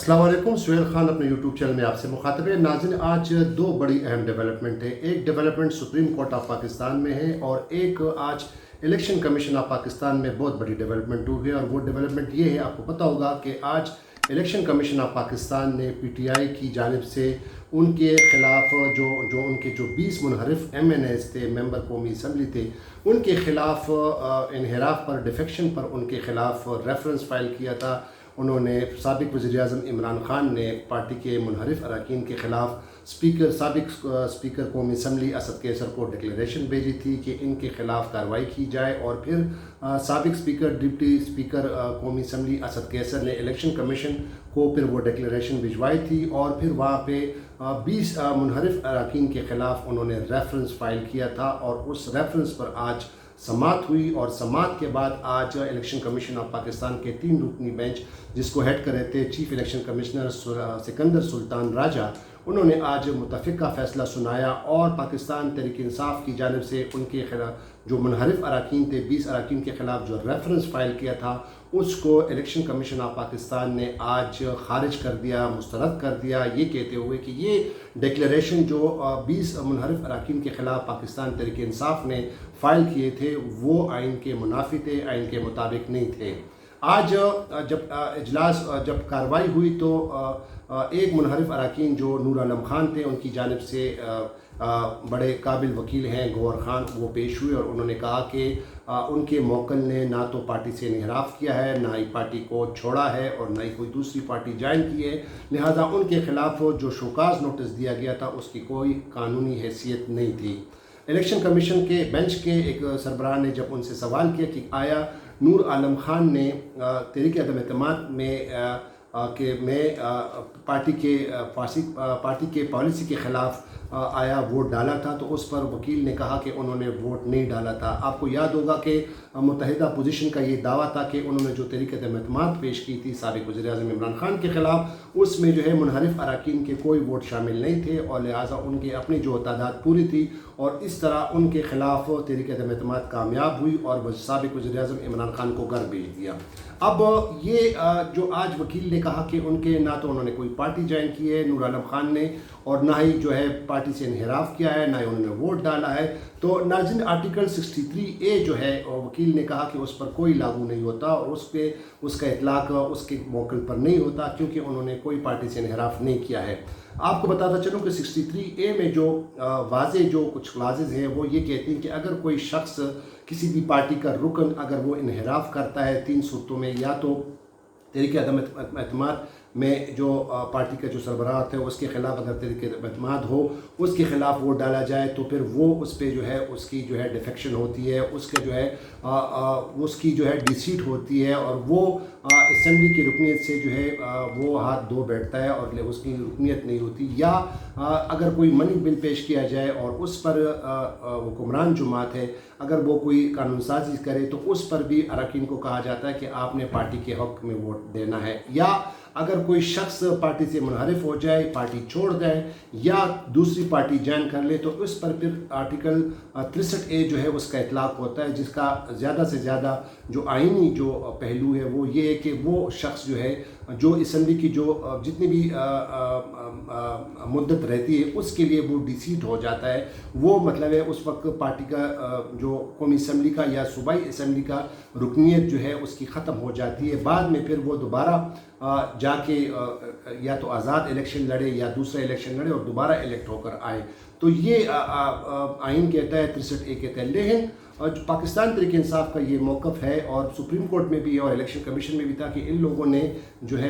السلام علیکم، سہیل خان اپنے یوٹیوب چینل میں آپ سے مخاطب ہے۔ ناظرین، آج دو بڑی اہم ڈیولپمنٹ ہے۔ ایک development supreme Court of Pakistan میں ہے اور ایک آج الیکشن کمیشن آف پاکستان میں بہت بڑی ڈیولپمنٹ ہوئی ہے، اور وہ ڈیولپمنٹ یہ ہے، آپ کو پتہ ہوگا کہ آج الیکشن کمیشن آف پاکستان نے پی ٹی آئی کی جانب سے ان کے خلاف ان کے 20 منحرف ایم این ایز تھے، ممبر قومی اسمبلی تھے، ان کے خلاف انحراف پر، ڈیفیکشن پر ان کے خلاف ریفرنس فائل کیا تھا۔ انہوں نے سابق وزیر اعظم عمران خان نے پارٹی کے منحرف اراکین کے خلاف سابق اسپیکر قومی اسمبلی اسد کیسر کو ڈکلیریشن بھیجی تھی کہ ان کے خلاف کارروائی کی جائے، اور پھر سابق اسپیکر ڈپٹی اسپیکر قومی اسمبلی اسد کیسر نے الیکشن کمیشن کو پھر وہ ڈکلیریشن بھجوائی تھی، اور پھر وہاں پہ 20 منحرف اراکین کے خلاف انہوں نے ریفرنس فائل کیا تھا، اور اس ریفرنس پر آج سماعت ہوئی، اور سماعت کے بعد آج الیکشن کمیشن آف پاکستان کے 3 رکنی بینچ، جس کو ہیڈ کر رہے تھے چیف الیکشن کمشنر سکندر سلطان راجہ، انہوں نے آج متفقہ فیصلہ سنایا، اور پاکستان تحریک انصاف کی جانب سے ان کے خلاف جو منحرف اراکین تھے، 20 اراکین کے خلاف جو ریفرنس فائل کیا تھا، اس کو الیکشن کمیشن آف پاکستان نے آج خارج کر دیا، مسترد کر دیا، یہ کہتے ہوئے کہ یہ ڈکلیریشن جو 20 منحرف اراکین کے خلاف پاکستان تحریک انصاف نے فائل کیے تھے، وہ آئین کے منافی تھے، آئین کے مطابق نہیں تھے۔ آج جب کارروائی ہوئی تو ایک منحرف اراکین جو نور عالم خان تھے، ان کی جانب سے بڑے قابل وکیل ہیں گوہر خان، وہ پیش ہوئے، اور انہوں نے کہا کہ ان کے موکل نے نہ تو پارٹی سے انحراف کیا ہے، نہ ہی پارٹی کو چھوڑا ہے، اور نہ ہی کوئی دوسری پارٹی جوائن کی ہے، لہذا ان کے خلاف جو شوکاز نوٹس دیا گیا تھا اس کی کوئی قانونی حیثیت نہیں تھی۔ الیکشن کمیشن کے بینچ کے ایک سربراہ نے جب ان سے سوال کیا کہ آیا نور عالم خان نے تحریک عدم اعتماد میں پارٹی کے پالیسی کے خلاف آیا ووٹ ڈالا تھا، تو اس پر وکیل نے کہا کہ انہوں نے ووٹ نہیں ڈالا تھا۔ آپ کو یاد ہوگا کہ متحدہ پوزیشن کا یہ دعویٰ تھا کہ انہوں نے جو تحریک عدم اعتماد پیش کی تھی سابق وزیر اعظم عمران خان کے خلاف، اس میں منحرف اراکین کے کوئی ووٹ شامل نہیں تھے، اور لہٰذا ان کے اپنی جو تعداد پوری تھی، اور اس طرح ان کے خلاف تحریک عدم اعتماد کامیاب ہوئی اور سابق وزیر اعظم عمران خان کو گھر بھیج دیا۔ اب یہ جو آج وکیل نے کہا کہ ان کے نہ تو انہوں نے کوئی پارٹی جوائن کی ہے نور عالم خان نے، اور نہ ہی پارٹی سے انحراف کیا ہے، نہ ہی انہوں نے ووٹ ڈالا ہے، تو ناظرین آرٹیکل 63A جو ہے وکیل نے کہا کہ اس پر کوئی لاگو نہیں ہوتا، اور اس کا اطلاق اس کے موکل پر نہیں ہوتا، کیونکہ انہوں نے کوئی پارٹی سے انحراف نہیں کیا ہے۔ آپ کو بتاتا چلوں کہ 63A میں جو واضح جو کچھ کلازز ہیں، وہ یہ کہتی ہیں کہ اگر کوئی شخص کسی بھی پارٹی کا رکن اگر وہ انحراف کرتا ہے 3 صورتوں میں، یا تو تحریک عدم اعتماد میں جو پارٹی کا جو سربراہ ہے اس کے خلاف اگر تحریک عدم اعتماد ہو، اس کے خلاف ووٹ ڈالا جائے، تو پھر وہ اس پہ اس کی ڈیفیکشن ہوتی ہے، اس کے اس کی ڈیسیٹ ہوتی ہے، اور وہ اسمبلی کی رکنیت سے وہ ہاتھ دھو بیٹھتا ہے، اور اس کی رکنیت نہیں ہوتی۔ یا اگر کوئی منی بل پیش کیا جائے اور اس پر حکمران جماعت ہے اگر وہ کوئی قانون سازی کرے، تو اس پر بھی اراکین کو کہا جاتا ہے کہ آپ نے پارٹی کے حق میں ووٹ دینا ہے۔ یا اگر کوئی شخص پارٹی سے منحرف ہو جائے، پارٹی چھوڑ جائے، یا دوسری پارٹی جوائن کر لے، تو اس پر پھر آرٹیکل 63A اس کا اطلاق ہوتا ہے، جس کا زیادہ سے زیادہ جو آئینی جو پہلو ہے وہ یہ ہے کہ وہ شخص جو اسمبلی کی جو جتنی بھی مدت رہتی ہے اس کے لیے وہ ڈیسیٹ ہو جاتا ہے، وہ مطلب ہے اس وقت پارٹی کا جو قومی اسمبلی کا یا صوبائی اسمبلی کا رکنیت اس کی ختم ہو جاتی ہے۔ بعد میں پھر وہ دوبارہ جا کے یا تو آزاد الیکشن لڑے یا دوسرا الیکشن لڑے اور دوبارہ الیکٹ ہو کر آئے، تو یہ آئین کہتا ہے 63A کہتا ہے۔ لیکن پاکستان تحریک انصاف کا یہ موقف ہے، اور سپریم کورٹ میں بھی اور الیکشن کمیشن میں بھی تھا، کہ ان لوگوں نے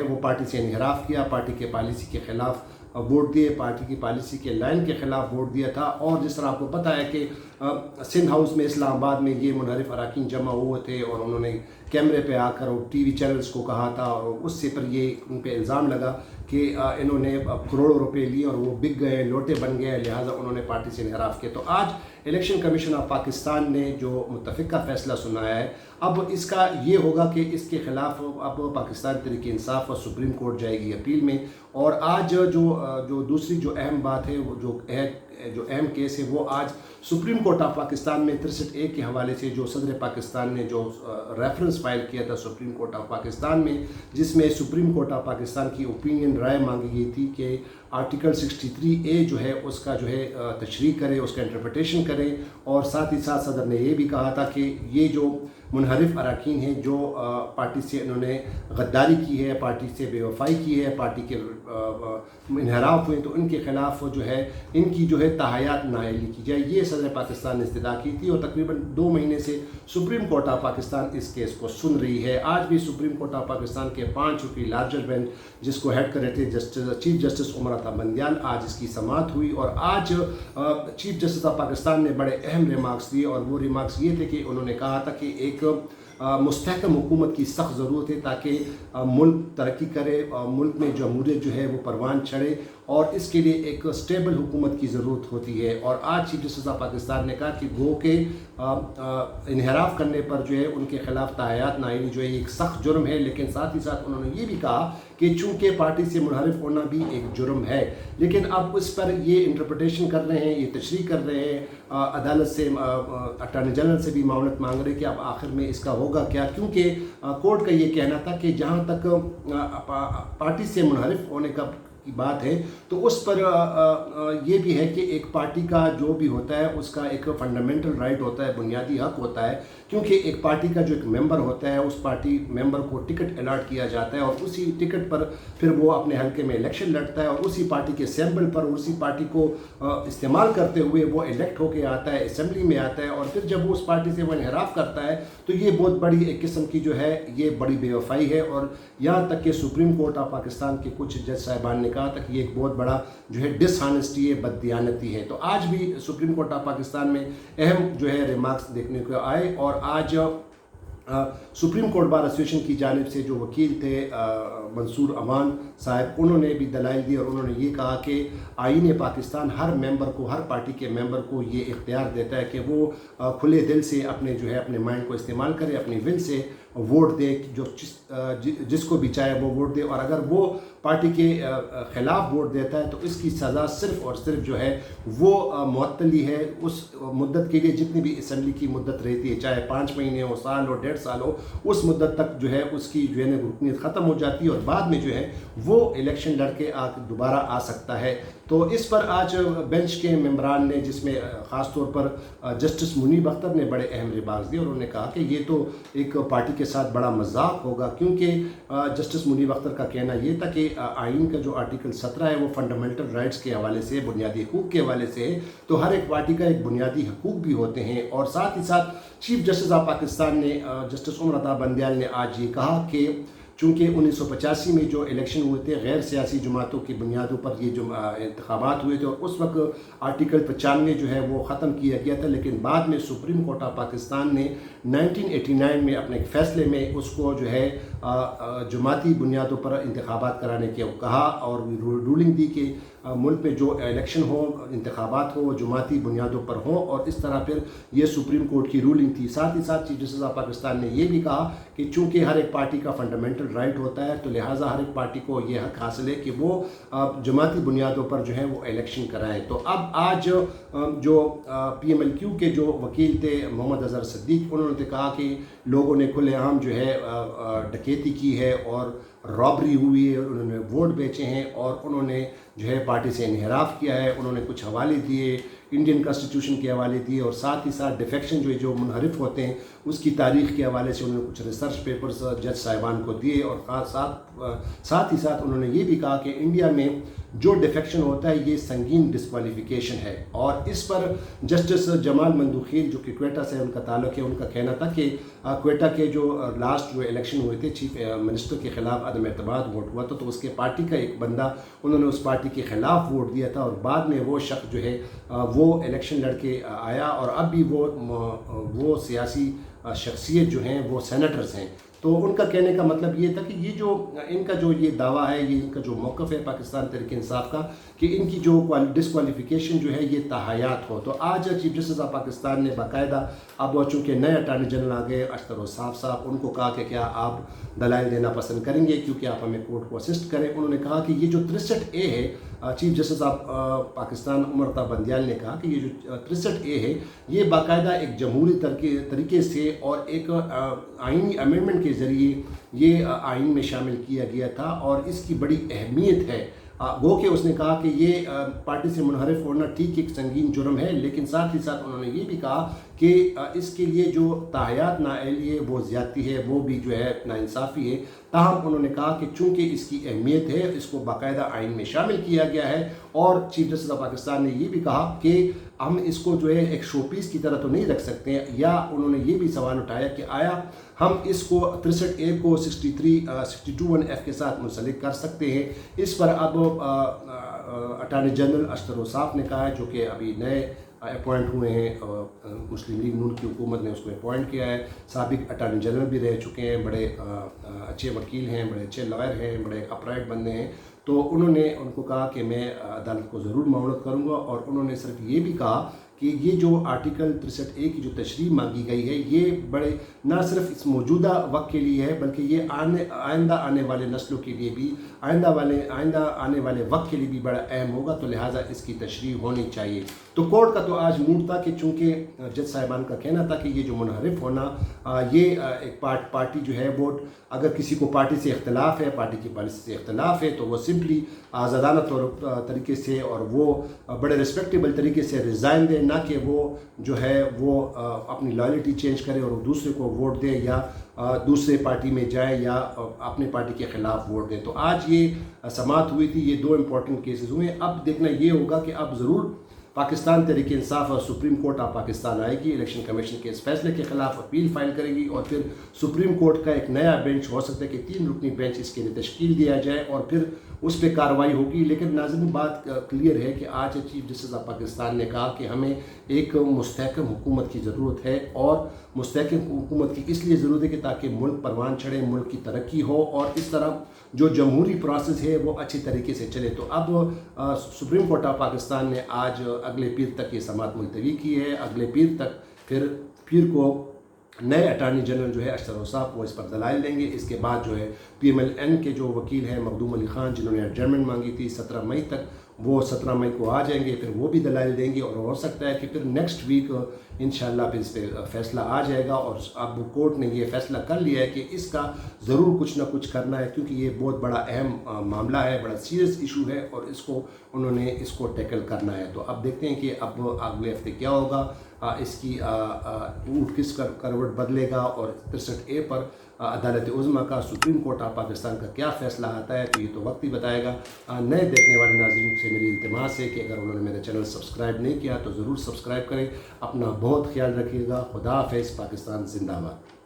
وہ پارٹی سے انحراف کیا، پارٹی کے پالیسی کے خلاف ووٹ دیے، پارٹی کی پالیسی کے لائن کے خلاف ووٹ دیا تھا۔ اور جس طرح آپ کو پتہ ہے کہ سندھ ہاؤس میں اسلام آباد میں یہ منحرف اراکین جمع ہوئے تھے، اور انہوں نے کیمرے پہ آ کر اور ٹی وی چینلز کو کہا تھا، اور اس سے پر یہ ان پہ الزام لگا کہ انہوں نے کروڑوں روپے لیے اور وہ بک گئے، لوٹے بن گئے، لہٰذا انہوں نے پارٹی سے انحراف کیا۔ تو آج الیکشن کمیشن آف پاکستان نے جو متفقہ فیصلہ سنایا ہے، اب اس کا یہ ہوگا کہ اس کے خلاف اب پاکستان تحریک انصاف اور سپریم کورٹ جائے گی اپیل میں، اور آج جو دوسری جو اہم بات ہے، وہ جو اہم کیس ہے، وہ آج supreme court court of Pakistan میں 63A کے حوالے سے جو صدر پاکستان نے جو ریفرنس فائل کیا تھا سپریم کورٹ آف پاکستان میں، جس میں سپریم کورٹ آف پاکستان کی اوپینین رائے مانگی گئی تھی کہ آرٹیکل 63A جو ہے اس کا جو ہے تشریح کرے، اس کا انٹرپریٹیشن کرے، اور ساتھ ہی ساتھ صدر نے یہ بھی کہا تھا کہ یہ جو منحرف اراکین ہیں جو پارٹی سے انہوں نے غداری کی ہے، پارٹی سے بے وفائی کی ہے، پارٹی کے انحراف ہوئے، تو ان کے خلاف جو ہے ان کی جو ہے تاحیات نااہلی کی جائے۔ یہ صدر پاکستان نے استدعا کی تھی، اور تقریباً 2 مہینے سے سپریم کورٹ آف پاکستان اس کیس کو سن رہی ہے۔ آج بھی سپریم کورٹ آف پاکستان کے 5 رکنی لارجر بینچ جس کو ہیڈ کر رہے تھے چیف جسٹس عمر عطا بندیال، آج اس کی سماعت ہوئی، اور آج چیف جسٹس آف پاکستان نے بڑے اہم ریمارکس دیے، اور وہ ریمارکس یہ تھے کہ انہوں نے کہا تھا کہ ایک مستحکم حکومت کی سخت ضرورت ہے تاکہ ملک ترقی کرے، ملک میں جمہوریت جو ہے وہ پروان چڑھے، اور اس کے لیے ایک سٹیبل حکومت کی ضرورت ہوتی ہے۔ اور آج چیف جسٹس آف پاکستان نے کہا کہ گو کے انحراف کرنے پر جو ہے ان کے خلاف تاحیات نااہلی جو ہے ایک سخت جرم ہے، لیکن ساتھ ہی ساتھ انہوں نے یہ بھی کہا کہ چونکہ پارٹی سے منحرف ہونا بھی ایک جرم ہے، لیکن اب اس پر یہ انٹرپریٹیشن کر رہے ہیں، یہ تشریح کر رہے ہیں، عدالت سے اٹارنی جنرل سے بھی معاونت مانگ رہے کہ اب آخر میں اس کا ہوگا کیا، کیونکہ کورٹ کا یہ کہنا تھا کہ جہاں تک پارٹی سے منحرف ہونے کی بات ہے تو اس پر یہ بھی ہے کہ ایک پارٹی کا جو بھی ہوتا ہے اس کا ایک فنڈامنٹل رائٹ ہوتا ہے، بنیادی حق ہوتا ہے، کیونکہ ایک پارٹی کا جو ایک ممبر ہوتا ہے اس پارٹی ممبر کو ٹکٹ الاٹ کیا جاتا ہے، اور اسی ٹکٹ پر پھر وہ اپنے حلقے میں الیکشن لڑتا ہے، اور اسی پارٹی کے سیمبل پر اسی پارٹی کو استعمال کرتے ہوئے وہ الیکٹ ہو کے آتا ہے، اسمبلی میں آتا ہے، اور پھر جب وہ اس پارٹی سے وہ انحراف کرتا ہے تو یہ بہت بڑی ایک قسم کی جو ہے یہ بڑی بے وفائی ہے۔ اور یہاں تک کہ سپریم کورٹ آف پاکستان کے کچھ جج صاحبان نے کہا تھا کہ یہ ایک بہت بڑا جو ہے ڈس آنیسٹی ہے، بددیانتی ہے۔ تو آج بھی سپریم کورٹ آف پاکستان میں اہم جو ہے ریمارکس دیکھنے کو آئے، اور آج سپریم کورٹ بار ایسوسیشن کی جانب سے جو وکیل تھے منصور امان صاحب، انہوں نے بھی دلائل دی، اور انہوں نے یہ کہا کہ آئین پاکستان ہر ممبر کو، ہر پارٹی کے ممبر کو یہ اختیار دیتا ہے کہ وہ کھلے دل سے اپنے جو ہے اپنے مائنڈ کو استعمال کرے، اپنی ول سے ووٹ دے، جو جس کو بھی چاہے وہ ووٹ دے، اور اگر وہ پارٹی کے خلاف ووٹ دیتا ہے تو اس کی سزا صرف اور صرف جو ہے وہ معطلی ہے، اس مدت کے لیے جتنی بھی اسمبلی کی مدت رہتی ہے، چاہے 5 مہینے ہو، سال ہو، 1.5 سال ہو، اس مدت تک جو ہے اس کی جو ہے رکنیت ختم ہو جاتی ہے، اور بعد میں جو ہے وہ الیکشن لڑ کے دوبارہ آ سکتا ہے۔ تو اس پر آج بینچ کے ممبران نے، جس میں خاص طور پر جسٹس منیب اختر نے بڑے اہم ریمارکس دیے، اور انہوں نے کہا کہ یہ تو ایک پارٹی کے ساتھ بڑا مذاق ہوگا، کیونکہ جسٹس منیب اختر کا کہنا یہ تھا کہ آئین کا جو آرٹیکل 17 ہے وہ فنڈامنٹل رائٹس کے حوالے سے، بنیادی حقوق کے حوالے سے ہے، تو ہر ایک پارٹی کا ایک بنیادی حقوق بھی ہوتے ہیں۔ اور ساتھ ہی ساتھ چیف جسٹس آف پاکستان نے جسٹس عمر عطا بندیال نے آج یہ کہا کہ چونکہ 1985 میں جو الیکشن ہوئے تھے غیر سیاسی جماعتوں کی بنیادوں پر یہ جو انتخابات ہوئے تھے، اور اس وقت آرٹیکل 95 جو ہے وہ ختم کیا گیا تھا، لیکن بعد میں سپریم کورٹ آف پاکستان نے 1989 میں اپنے فیصلے میں اس کو جو ہے جماعتی بنیادوں پر انتخابات کرانے کے کہا، اور رولنگ دی کہ ملک میں جو الیکشن ہو، انتخابات ہو، وہ جماعتی بنیادوں پر ہوں، اور اس طرح پھر یہ سپریم کورٹ کی رولنگ تھی۔ ساتھ ہی ساتھ چیف جسٹس آف پاکستان نے یہ بھی کہا کہ چونکہ ہر ایک پارٹی کا فنڈامنٹل رائٹ ہوتا ہے، تو لہٰذا ہر ایک پارٹی کو یہ حق حاصل ہے کہ وہ جماعتی بنیادوں پر جو ہے وہ الیکشن کرائے۔ تو اب آج جو PMLQ کے جو وکیل تھے محمد اظہر صدیق، انہوں نے کہا کہ لوگوں نے کھلے عام جو ہے ڈکیتی کی ہے اور رابری ہوئی ہے، انہوں نے ووٹ بیچے ہیں، اور انہوں نے جو ہے پارٹی سے انحراف کیا ہے۔ انہوں نے کچھ حوالے دیے، انڈین کانسٹیٹیوشن کے حوالے دیے، اور ساتھ ہی ساتھ ڈیفیکشن جو منحرف ہوتے ہیں اس کی تاریخ کے حوالے سے انہوں نے کچھ ریسرچ پیپرز جج صاحبان کو دیے، اور ساتھ ہی ساتھ انہوں نے یہ بھی کہا کہ انڈیا میں جو ڈیفیکشن ہوتا ہے یہ سنگین ڈسکوالیفیکیشن ہے۔ اور اس پر جسٹس جمال مندوخیل جو کہ کوئٹہ سے ان کا تعلق ہے، ان کا کہنا تھا کہ کوئٹہ کے جو لاسٹ جو الیکشن ہوئے تھے چیف منسٹر کے خلاف عدم اعتماد ووٹ ہوا تھا، تو اس کے پارٹی کا ایک بندہ انہوں نے اس پارٹی کے خلاف ووٹ دیا تھا، اور بعد میں وہ شخص جو ہے وہ الیکشن لڑ کے آیا، اور اب بھی وہ سیاسی شخصیت جو ہیں وہ سینیٹرز ہیں۔ تو ان کا کہنے کا مطلب یہ تھا کہ یہ جو ان کا جو یہ دعویٰ ہے، یہ ان کا جو موقف ہے پاکستان تحریک انصاف کا، کہ ان کی جو ڈسکوالیفیکیشن جو ہے یہ تاحیات ہو۔ تو آج چیف جسٹس آف پاکستان نے باقاعدہ، اب چونکہ نئے اٹارنی جنرل آ گئے اشتر اوصاف صاحب، ان کو کہا کہ کیا آپ دلائل دینا پسند کریں گے کیونکہ آپ ہمیں کورٹ کو اسسٹ کریں۔ انہوں نے کہا کہ یہ جو 63A ہے چیف جسٹس آف پاکستان عمر تا بندیال نے کہا کہ یہ جو 63A ہے یہ باقاعدہ ایک جمہوری طریقے سے اور ایک آئینی امینڈمنٹ کے ذریعے یہ آئین میں شامل کیا گیا تھا اور اس کی بڑی اہمیت ہے. گو کہ اس نے کہا کہ یہ پارٹی سے منحرف ہونا ٹھیک ایک سنگین جرم ہے، لیکن ساتھ ہی ساتھ انہوں نے یہ بھی کہا کہ اس کے لیے جو تاحیات نااہلی ہے وہ زیادتی ہے، وہ بھی جو ہے ناانصافی ہے. تاہم انہوں نے کہا کہ چونکہ اس کی اہمیت ہے اس کو باقاعدہ آئین میں شامل کیا گیا ہے. اور چیف جسٹس آف پاکستان نے یہ بھی کہا کہ ہم اس کو جو ہے ایک شو پیس کی طرح تو نہیں رکھ سکتے ہیں، یا انہوں نے یہ بھی سوال اٹھایا کہ آیا ہم اس کو 63A کو 62(1)(f) کے ساتھ منسلک کر سکتے ہیں. اس پر اب اٹارنی جنرل اشتر اوصاف نے کہا ہے، جو کہ ابھی نئے اپوائنٹ ہوئے ہیں، مسلم لیگ نون کی حکومت نے اس کو اپوائنٹ کیا ہے. سابق اٹارنی جنرل بھی رہ چکے ہیں، بڑے اچھے وکیل ہیں، بڑے اچھے لائر ہیں، بڑے اپرائٹ بندے ہیں. تو انہوں نے ان کو کہا کہ میں عدالت کو ضرور معاونت کروں گا. اور انہوں نے صرف یہ بھی کہا کہ یہ جو آرٹیکل 63A کی جو تشریح مانگی گئی ہے یہ بڑے نہ صرف اس موجودہ وقت کے لیے ہے بلکہ یہ آئندہ آنے والے نسلوں کے لیے بھی، آئندہ آنے والے وقت کے لیے بھی بڑا اہم ہوگا. تو لہٰذا اس کی تشریح ہونی چاہیے. تو کورٹ کا تو آج موڈ تھا کہ چونکہ جج صاحبان کا کہنا تھا کہ یہ جو منحرف ہونا یہ ایک پارٹی جو ہے ووٹ، اگر کسی کو پارٹی سے اختلاف ہے، پارٹی کی پالیسی سے اختلاف ہے، تو وہ سمپلی آزادانہ طریقے سے اور وہ بڑے رسپیکٹیبل طریقے سے ریزائن دے، نہ کہ وہ جو ہے وہ اپنی لائلٹی چینج کرے اور دوسرے کو ووٹ دے یا دوسرے پارٹی میں جائے یا اپنے پارٹی کے خلاف ووٹ دے. تو آج یہ سماعت ہوئی تھی، یہ 2 امپورٹنٹ کیسز ہوئے. اب دیکھنا یہ ہوگا کہ اب ضرور پاکستان تحریک انصاف اور سپریم کورٹ آف پاکستان آئے گی، الیکشن کمیشن کے اس فیصلے کے خلاف اپیل فائل کرے گی، اور پھر سپریم کورٹ کا ایک نیا بینچ ہو سکتا ہے کہ 3 رکنی بینچ اس کے لیے تشکیل دیا جائے اور پھر اس پہ کارروائی ہوگی. لیکن ناظرین بات کلیئر ہے کہ آج چیف جسٹس آف پاکستان نے کہا کہ ہمیں ایک مستحکم حکومت کی ضرورت ہے، اور مستحکم حکومت کی اس لیے ضرورت ہے کہ تاکہ ملک پروان چڑھے، ملک کی ترقی ہو اور اس طرح جو جمہوری پروسیس ہے وہ اچھی طریقے سے چلے. تو اب سپریم کورٹ آف پاکستان نے آج اگلے پیر تک یہ سماعت ملتوی کی ہے. اگلے پیر تک پھر پیر کو نئے اٹارنی جنرل جو ہے اشتر اوصاف وہ اس پر دلائل دیں گے. اس کے بعد جو ہے PMLN کے جو وکیل ہیں مخدوم علی خان، جنہوں نے ایڈجرنمنٹ مانگی تھی 17 مئی تک، وہ 17 مئی کو آ جائیں گے، پھر وہ بھی دلائل دیں گے. اور ہو سکتا ہے کہ پھر نیکسٹ ویک انشاءاللہ پھر اس پہ فیصلہ آ جائے گا. اور اب کورٹ نے یہ فیصلہ کر لیا ہے کہ اس کا ضرور کچھ نہ کچھ کرنا ہے، کیونکہ یہ بہت بڑا اہم معاملہ ہے، بڑا سیریس ایشو ہے، اور اس کو انہوں نے اس کو ٹیکل کرنا ہے. تو اب دیکھتے ہیں کہ اب اگلے ہفتے کیا ہوگا، اس کی روٹ کس کروٹ بدلے گا، اور 63A پر عدالت عظمیٰ کا، سپریم کورٹ آف پاکستان کا کیا فیصلہ آتا ہے، تو یہ تو وقت ہی بتائے گا. نئے دیکھنے والے ناظرین سے میری التماس ہے کہ اگر انہوں نے میرا چینل سبسکرائب نہیں کیا تو ضرور سبسکرائب کریں. اپنا بہت خیال رکھیے گا. خدا حافظ. پاکستان زندہ باد.